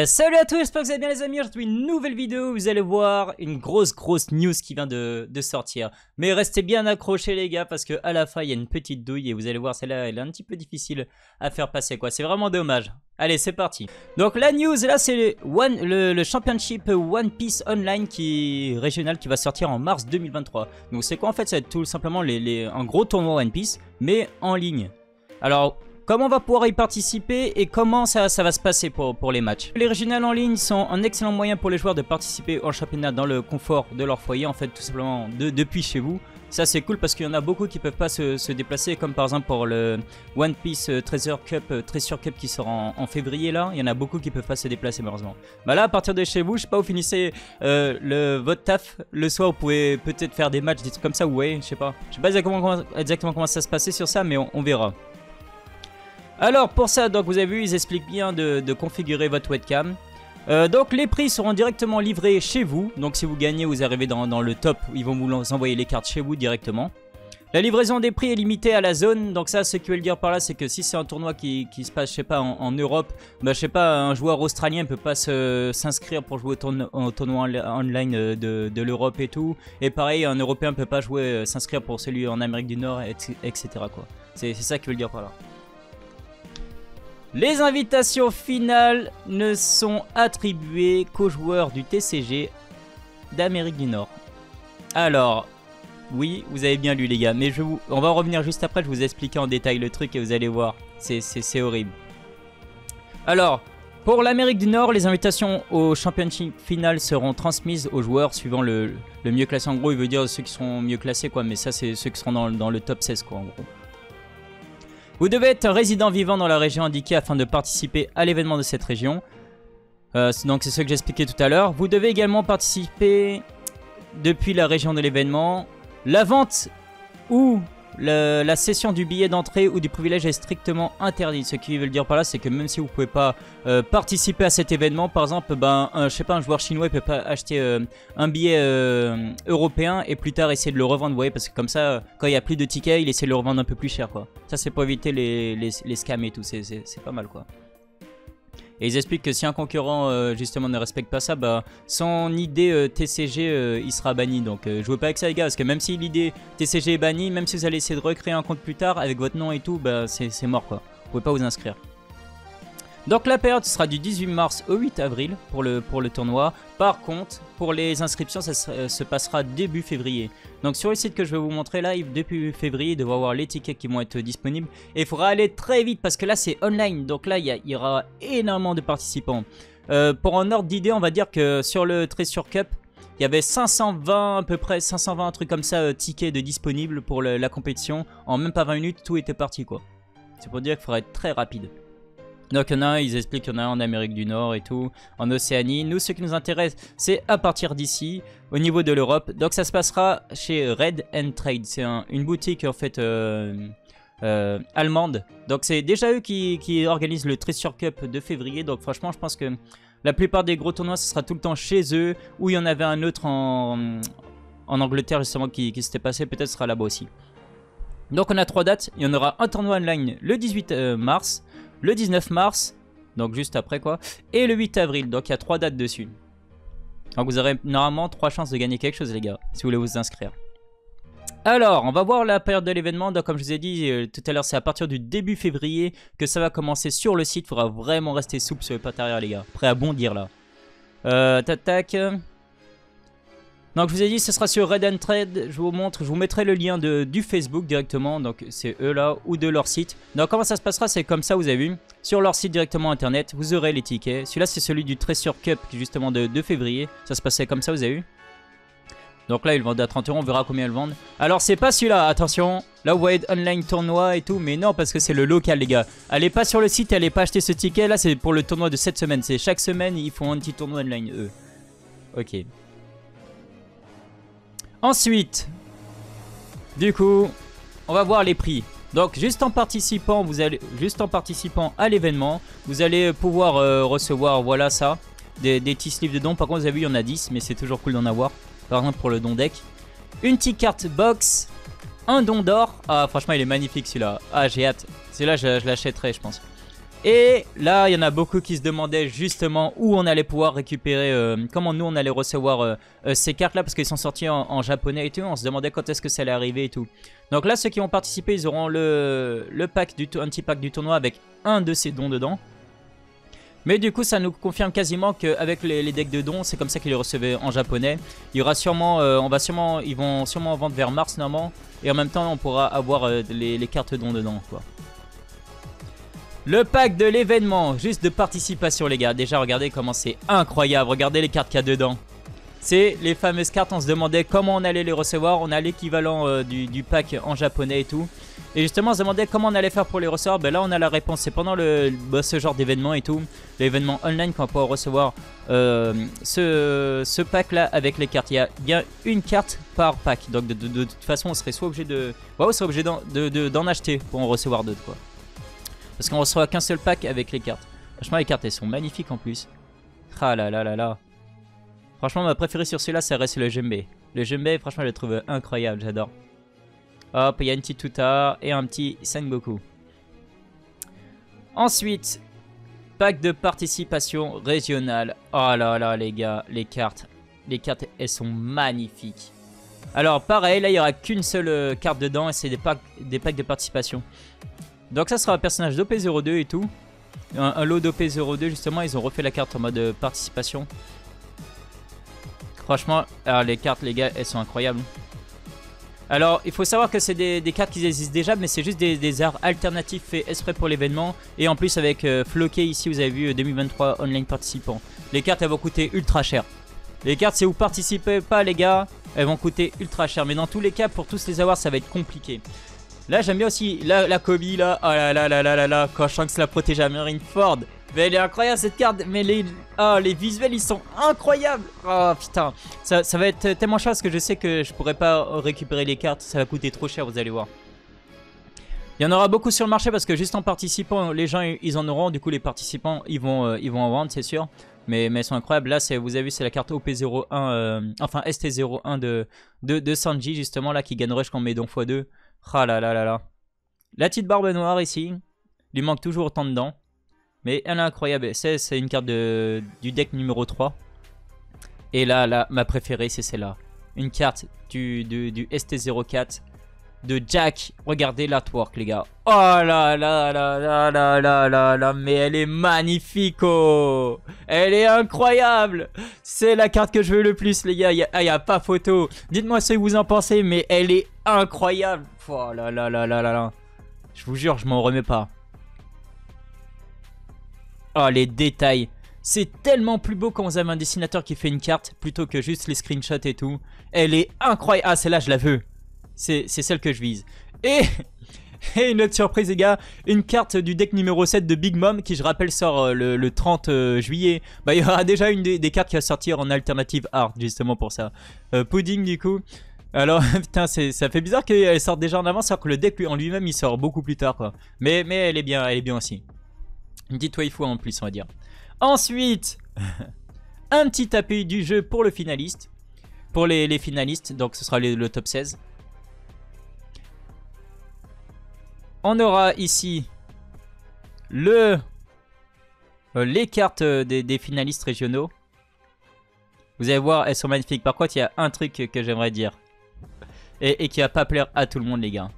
Salut à tous, j'espère que vous allez bien les amis. Aujourd'hui une nouvelle vidéo, vous allez voir une grosse news qui vient de sortir. Mais restez bien accrochés les gars, parce que à la fin il y a une petite douille et vous allez voir, celle-là elle est un petit peu difficile à faire passer quoi, c'est vraiment dommage. Allez c'est parti. Donc la news là c'est le Championship One Piece Online régional qui va sortir en mars 2023. Donc c'est quoi en fait? Ça va être tout simplement un gros tournoi One Piece mais en ligne. Alors comment on va pouvoir y participer et comment ça va se passer pour les matchs. Les régionales en ligne sont un excellent moyen pour les joueurs de participer au championnat dans le confort de leur foyer, en fait tout simplement depuis chez vous. Ça c'est cool parce qu'il y en a beaucoup qui peuvent pas se déplacer, comme par exemple pour le One Piece Treasure Cup qui sort en février là. Il y en a beaucoup qui peuvent pas se déplacer malheureusement. Bah là à partir de chez vous, je sais pas, vous finissez votre taf le soir, vous pouvez peut-être faire des matchs, des trucs comme ça, ouais, je sais pas exactement comment ça se passait sur ça, mais on verra. Alors pour ça, donc vous avez vu, ils expliquent bien de configurer votre webcam. Donc les prix seront directement livrés chez vous. Donc si vous gagnez, vous arrivez dans le top, ils vont vous envoyer les cartes chez vous directement. La livraison des prix est limitée à la zone. Donc ça, ce que veut dire par là, c'est que si c'est un tournoi qui se passe, je sais pas, en Europe, bah je sais pas, un joueur australien ne peut pas s'inscrire pour jouer au tournoi online de l'Europe et tout. Et pareil, un Européen ne peut pas s'inscrire pour celui en Amérique du Nord, etc. quoi. C'est ça qui veut dire par là. Les invitations finales ne sont attribuées qu'aux joueurs du TCG d'Amérique du Nord. Alors, oui, vous avez bien lu les gars, mais on va en revenir juste après, je vais vous expliquer en détail le truc et vous allez voir, c'est horrible. Alors, pour l'Amérique du Nord, les invitations au championship final seront transmises aux joueurs suivant le mieux classé. En gros, il veut dire ceux qui seront mieux classés, quoi, mais ça c'est ceux qui seront dans le top 16, quoi, en gros. Vous devez être un résident vivant dans la région indiquée afin de participer à l'événement de cette région. Donc c'est ce que j'expliquais tout à l'heure. Vous devez également participer depuis la région de l'événement. La vente ou la cession du billet d'entrée ou du privilège est strictement interdite. Ce qui veut dire par là, c'est que même si vous ne pouvez pas participer à cet événement, par exemple, je sais pas, un joueur chinois ne peut pas acheter un billet européen et plus tard essayer de le revendre, vous voyez, parce que comme ça, quand il n'y a plus de tickets, il essaie de le revendre un peu plus cher, quoi. Ça, c'est pour éviter les scams et tout, c'est pas mal, quoi. Et ils expliquent que si un concurrent justement ne respecte pas ça, bah son ID TCG il sera banni. Donc jouez pas avec ça les gars, parce que même si l'ID TCG est banni, même si vous allez essayer de recréer un compte plus tard avec votre nom et tout, bah c'est mort quoi. Vous pouvez pas vous inscrire. Donc la période sera du 18 mars au 8 avril pour le tournoi. Par contre, pour les inscriptions, ça se passera début février. Donc sur le site que je vais vous montrer là, depuis février, il devrait y avoir les tickets qui vont être disponibles. Et il faudra aller très vite parce que là c'est online. Donc là il y aura énormément de participants. Pour un ordre d'idée, on va dire que sur le Treasure Cup, il y avait 520 à peu près, 520 un truc comme ça, tickets de disponibles pour la compétition. En même pas 20 minutes, tout était parti quoi. C'est pour dire qu'il faudra être très rapide. Donc il y en a un, ils expliquent qu'il y en a un en Amérique du Nord et tout, en Océanie. Nous, ce qui nous intéresse, c'est à partir d'ici, au niveau de l'Europe. Donc ça se passera chez Red and Trade. C'est une boutique en fait allemande. Donc c'est déjà eux qui organisent le Treasure Cup de février. Donc franchement, je pense que la plupart des gros tournois, ce sera tout le temps chez eux. Ou il y en avait un autre en Angleterre justement qui s'était passé, peut-être sera là-bas aussi. Donc on a 3 dates. Il y en aura un tournoi online le 18 mars. Le 19 mars, donc juste après quoi, et le 8 avril, donc il y a 3 dates dessus. Donc vous aurez normalement 3 chances de gagner quelque chose les gars, si vous voulez vous inscrire. Alors, on va voir la période de l'événement. Donc comme je vous ai dit tout à l'heure, c'est à partir du début février que ça va commencer sur le site. Il faudra vraiment rester souple sur les pattes arrière les gars, prêt à bondir là. Tac. Donc je vous ai dit ce sera sur Red and Trade, je vous montre, je vous mettrai le lien du Facebook directement, donc c'est eux là, ou de leur site. Donc comment ça se passera, c'est comme ça, vous avez vu, sur leur site directement internet, vous aurez les tickets. Celui-là c'est celui du Treasure Cup justement de février, ça se passait comme ça, vous avez vu. Donc là ils le vendent à 30 €, on verra combien ils le vendent. Alors c'est pas celui-là, attention, là vous voyez online tournoi et tout, mais non parce que c'est le local les gars. Allez pas sur le site, allez pas acheter ce ticket, là c'est pour le tournoi de cette semaine, c'est chaque semaine ils font un petit tournoi online eux. Ok. Ensuite, du coup, on va voir les prix. Donc juste en participant, à l'événement, vous allez pouvoir recevoir, voilà ça, des petits sleeves de dons. Par contre, vous avez vu, il y en a 10, mais c'est toujours cool d'en avoir. Par exemple, pour le don deck. Une petite carte box. Un don d'or. Ah, franchement, il est magnifique celui-là. Ah, j'ai hâte. Celui-là, je l'achèterai, je pense. Et là, il y en a beaucoup qui se demandaient justement où on allait pouvoir récupérer, comment nous on allait recevoir ces cartes-là, parce qu'ils sont sortis en japonais et tout. On se demandait quand est-ce que ça allait arriver et tout. Donc là, ceux qui ont participé, ils auront un petit pack du tournoi avec un de ces dons dedans. Mais du coup, ça nous confirme quasiment qu'avec les decks de dons, c'est comme ça qu'ils les recevaient en japonais. Il y aura sûrement, ils vont sûrement vendre vers mars normalement. Et en même temps, on pourra avoir les cartes dons dedans, quoi. Le pack de l'événement, juste de participation les gars. Déjà regardez comment c'est incroyable, regardez les cartes qu'il y a dedans. C'est les fameuses cartes, on se demandait comment on allait les recevoir. On a l'équivalent du pack en japonais et tout. Et justement on se demandait comment on allait faire pour les recevoir. Ben là on a la réponse, c'est pendant ce genre d'événement et tout. L'événement online qu'on va pouvoir recevoir ce pack là avec les cartes. Il y a bien une carte par pack. Donc de toute façon on serait soit obligé de... Ouais, on serait obligé d'en acheter pour en recevoir d'autres quoi. Parce qu'on ne reçoit qu'un seul pack avec les cartes. Franchement, les cartes, elles sont magnifiques en plus. Ah là là là là. Franchement, ma préférée sur celui-là, ça reste le Jembe. Le Jembe, franchement, je le trouve incroyable. J'adore. Hop, il y a une petite Tuta et un petit Sengoku. Ensuite, pack de participation régionale. Oh là là, les gars, les cartes. Les cartes, elles sont magnifiques. Alors, pareil, là, il n'y aura qu'une seule carte dedans et c'est des packs de participation. Donc ça sera un personnage d'OP02 et tout. Un lot d'OP02 justement, ils ont refait la carte en mode participation. Franchement, alors les cartes les gars, elles sont incroyables. Alors il faut savoir que c'est des cartes qui existent déjà, mais c'est juste des arts alternatifs faits exprès pour l'événement. Et en plus avec Floqué ici, vous avez vu 2023 online participants. Les cartes elles vont coûter ultra cher. Les cartes si vous participez pas les gars, elles vont coûter ultra cher. Mais dans tous les cas, pour tous les avoir, ça va être compliqué. Là j'aime bien aussi la Kobe là, oh là là là là là là, quand Shanks la protège à Marineford. Mais elle est incroyable cette carte, mais les visuels ils sont incroyables. Oh putain, ça va être tellement cher parce que je sais que je pourrais pas récupérer les cartes, ça va coûter trop cher vous allez voir. Il y en aura beaucoup sur le marché parce que juste en participant, les gens ils en auront, du coup les participants ils vont en vendre c'est sûr. Mais elles sont incroyables, là vous avez vu c'est la carte OP01, enfin ST01 de Sanji justement là qui gagne rush quand on met donc x2. Ah là là là là. La petite barbe noire ici. Il lui manque toujours autant dedans. Mais elle est incroyable. C'est une carte du deck numéro 3. Et là ma préférée c'est celle-là. Une carte du ST04 de Jack. Regardez l'artwork les gars. Oh là là là là là là là là. Mais elle est magnifique oh. Elle est incroyable. C'est la carte que je veux le plus les gars. Il y a pas photo. Dites-moi ce que vous en pensez. Mais elle est incroyable. Oh là là là là là là. Je vous jure, je m'en remets pas. Oh, les détails. C'est tellement plus beau quand vous avez un dessinateur qui fait une carte plutôt que juste les screenshots et tout. Elle est incroyable. Ah, celle-là, je la veux. C'est celle que je vise. Et une autre surprise, les gars. Une carte du deck numéro 7 de Big Mom qui, je rappelle, sort le 30 juillet. Bah, il y aura déjà une des cartes qui va sortir en alternative art, justement pour ça. Pudding, du coup. Alors, putain, ça fait bizarre qu'elle sorte déjà en avance, alors que le deck en lui-même, il sort beaucoup plus tard, quoi. Mais elle est bien aussi. Une petite waifu en plus, on va dire. Ensuite, un petit API du jeu pour le finaliste. Pour les finalistes, donc ce sera le top 16. On aura ici les cartes des finalistes régionaux. Vous allez voir, elles sont magnifiques. Par contre, il y a un truc que j'aimerais dire. Et qui va pas plaire à tout le monde, les gars.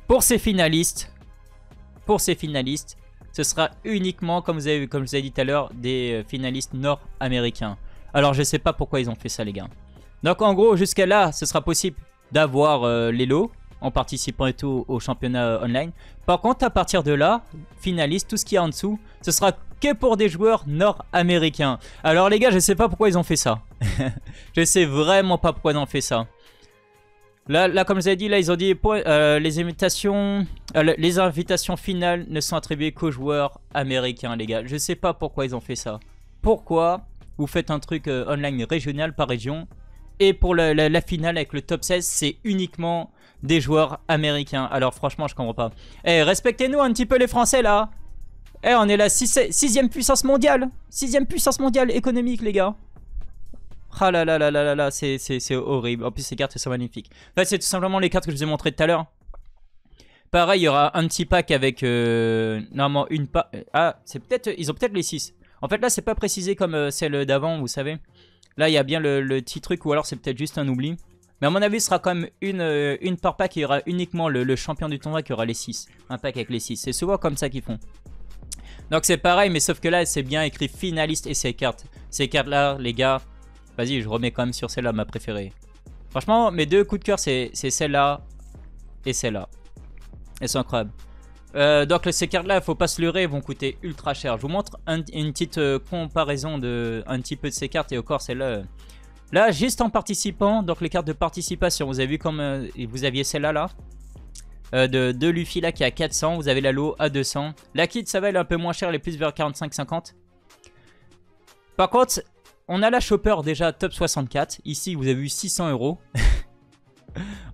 Pour ces finalistes, ce sera uniquement, comme je vous ai dit tout à l'heure, des finalistes nord-américains. Alors, je sais pas pourquoi ils ont fait ça, les gars. Donc, en gros, jusqu'à là, ce sera possible d'avoir les lots en participant et tout au championnat online. Par contre, à partir de là, finaliste, tout ce qu'il y a en dessous, ce sera que pour des joueurs nord-américains. Alors les gars, je sais pas pourquoi ils ont fait ça. Je sais vraiment pas pourquoi ils ont fait ça. Là comme je vous ai dit, là ils ont dit les invitations finales ne sont attribuées qu'aux joueurs américains, les gars. Je sais pas pourquoi ils ont fait ça. Pourquoi vous faites un truc online régional par région et pour la finale avec le top 16, c'est uniquement des joueurs américains. Alors franchement, je comprends pas. Eh, respectez-nous un petit peu les Français là. Eh, on est la 6ème puissance mondiale. 6ème puissance mondiale économique, les gars. Ah là là là là là là, c'est horrible. En plus, ces cartes sont magnifiques. En fait, c'est tout simplement les cartes que je vous ai montrées tout à l'heure. Pareil, il y aura un petit pack avec normalement une ah, c'est peut-être, ils ont peut-être les 6. En fait, là, c'est pas précisé comme celle d'avant, vous savez. Là, il y a bien le petit truc, ou alors c'est peut-être juste un oubli. Mais à mon avis, ce sera quand même une par pack. Il y aura uniquement le champion du tournoi qui aura les 6. Un pack avec les 6. C'est souvent comme ça qu'ils font. Donc c'est pareil, mais sauf que là, c'est bien écrit finaliste et ces cartes. Ces cartes-là, les gars, vas-y, je remets quand même sur celle-là, ma préférée. Franchement, mes deux coups de cœur, c'est celle-là et celle-là. Elles sont incroyables. Donc ces cartes-là, il faut pas se leurrer, elles vont coûter ultra cher. Je vous montre une petite comparaison de un petit peu de ces cartes et encore celle-là. Là, juste en participant, donc les cartes de participation, vous avez vu comme vous aviez celle-là là. De Luffy là qui est à 400, vous avez la Lo à 200. La kit, ça va, elle est un peu moins chère, elle est plus vers 45-50. Par contre, on a la Chopper déjà top 64. Ici, vous avez vu 600 €.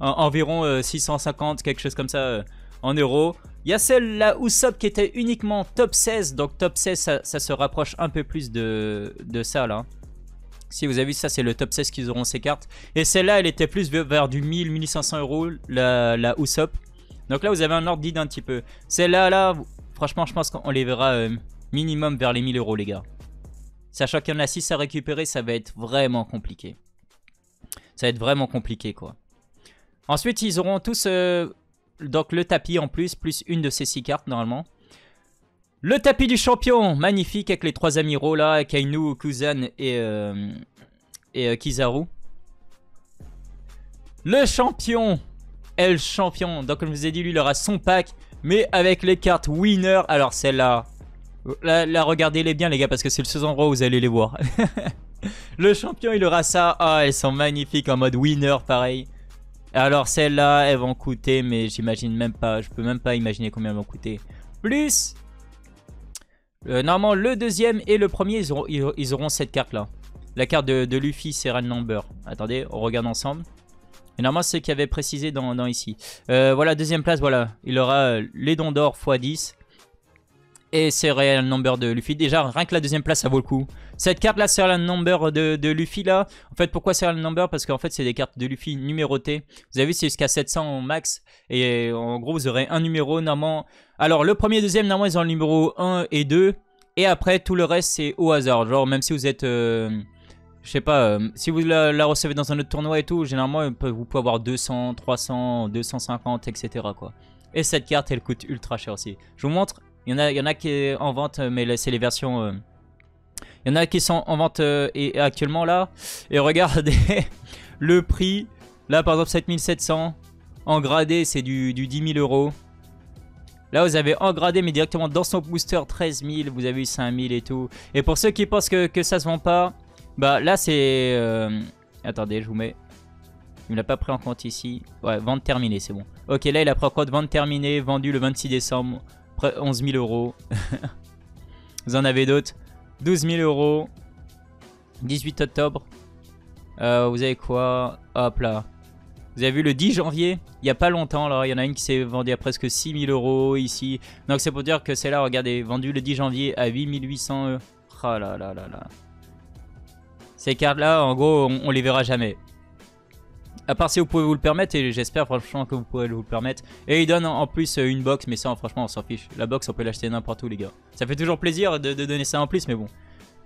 Environ 650, quelque chose comme ça en euros. Il y a celle-là Usopp qui était uniquement top 16. Donc top 16, ça se rapproche un peu plus de ça là. Si vous avez vu ça, c'est le top 16 qu'ils auront ces cartes. Et celle-là, elle était plus vers du 1000-1500 €, la Usopp. Donc là, vous avez un ordre d'idée un petit peu. Celle-là, là, franchement, je pense qu'on les verra minimum vers les 1000 €, les gars. Sachant qu'il y en a 6 à récupérer, ça va être vraiment compliqué. Ça va être vraiment compliqué, quoi. Ensuite, ils auront tous donc le tapis en plus une de ces 6 cartes, normalement. Le tapis du champion, magnifique, avec les 3 amiraux, là, Kainu, Kuzan et Kizaru. Le champion. El champion. Donc, comme je vous ai dit, lui, il aura son pack, mais avec les cartes winner. Alors, celle-là, là, regardez-les bien, les gars, parce que c'est le seul endroit où vous allez les voir. Le champion, il aura ça. Ah, elles sont magnifiques en mode winner, pareil. Alors, celles-là, elles vont coûter, mais j'imagine même pas. Je peux même pas imaginer combien elles vont coûter. Plus, normalement, le deuxième et le premier, ils auront cette carte-là. La carte de Luffy, Serral Number. Attendez, on regarde ensemble. Et normalement, c'est ce qu'il y avait précisé dans ici. Voilà, deuxième place, voilà. Il aura les dons d'or x 10. Et Serial Number de Luffy. Déjà, rien que la deuxième place, ça vaut le coup. Cette carte-là, Serial Number de Luffy, là. En fait, pourquoi Serial Number? Parce qu'en fait, c'est des cartes de Luffy numérotées. Vous avez vu, c'est jusqu'à 700 au max. Et en gros, vous aurez un numéro, normalement. Alors, le premier et deuxième, normalement, ils ont le numéro 1 et 2. Et après, tout le reste, c'est au hasard. Genre, même si vous êtes... je sais pas, si vous la recevez dans un autre tournoi et tout, généralement, vous pouvez avoir 200, 300, 250, etc., quoi. Et cette carte, elle coûte ultra cher aussi. Je vous montre. Il y en a qui sont en vente, mais c'est les versions... il y en a qui sont en vente et actuellement là. Et regardez le prix. Là, par exemple, 7700. En gradé, c'est du 10 000 €. Là, vous avez en gradé, mais directement dans son booster, 13 000. Vous avez eu 5 000 et tout. Et pour ceux qui pensent que ça se vend pas, bah là, c'est... attendez, je vous mets... Il ne l'a pas pris en compte ici. Ouais, vente terminée, c'est bon. Ok, là, il a pris en compte vente terminée, vendu le 26 décembre. 11 000 €. Vous en avez d'autres. 12 000 €. 18 octobre. Vous avez quoi? Hop là. Vous avez vu le 10 janvier. Il n'y a pas longtemps là. Il y en a une qui s'est vendue à presque 6 000 € ici. Donc c'est pour dire que c'est là, regardez. Vendu le 10 janvier à 8 800 €. Ah là là là là. Ces cartes là, en gros, on les verra jamais. À part si vous pouvez vous le permettre, et j'espère franchement que vous pourrez vous le permettre. Et il donne en plus une box, mais ça franchement on s'en fiche. La box on peut l'acheter n'importe où les gars. Ça fait toujours plaisir de donner ça en plus, mais bon.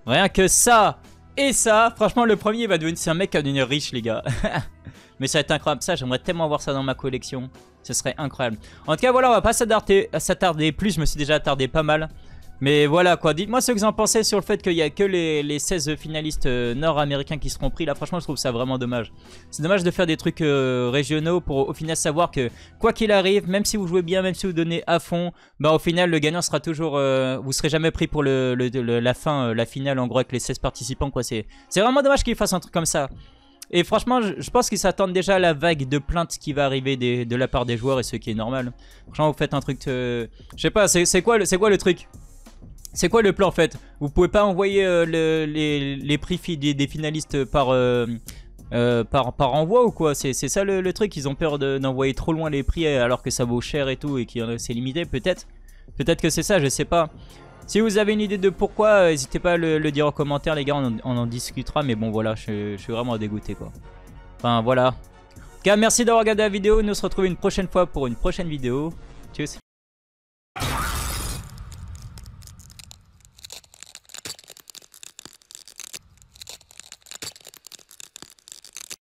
Rien que ça et ça, franchement le premier va devenir, c'est un mec qui va devenir riche les gars. Mais ça va être incroyable, ça j'aimerais tellement avoir ça dans ma collection. Ce serait incroyable. En tout cas voilà, on va pas s'attarder plus, je me suis déjà attardé pas mal. Mais voilà quoi, dites-moi ce que vous en pensez sur le fait qu'il n'y a que les 16 finalistes nord-américains qui seront pris. Là franchement je trouve ça vraiment dommage. C'est dommage de faire des trucs régionaux pour au final savoir que quoi qu'il arrive, même si vous jouez bien, même si vous donnez à fond, bah au final le gagnant sera toujours... vous serez jamais pris pour la fin, la finale en gros avec les 16 participants quoi. C'est vraiment dommage qu'ils fassent un truc comme ça. Et franchement je pense qu'ils s'attendent déjà à la vague de plaintes qui va arriver de la part des joueurs et ce qui est normal. Franchement vous faites un truc... je sais pas, c'est quoi le truc? C'est quoi le plan en fait? Vous pouvez pas envoyer les prix des finalistes par envoi ou quoi? C'est ça le truc? Ils ont peur d'envoyer trop loin les prix alors que ça vaut cher et tout et que c'est limité peut-être? Peut-être que c'est ça, je sais pas. Si vous avez une idée de pourquoi, n'hésitez pas à le dire en commentaire, les gars, on en discutera. Mais bon, voilà, je suis vraiment dégoûté, quoi. Enfin, voilà. En tout cas, merci d'avoir regardé la vidéo. Nous se retrouvons une prochaine fois pour une prochaine vidéo. Tchuss.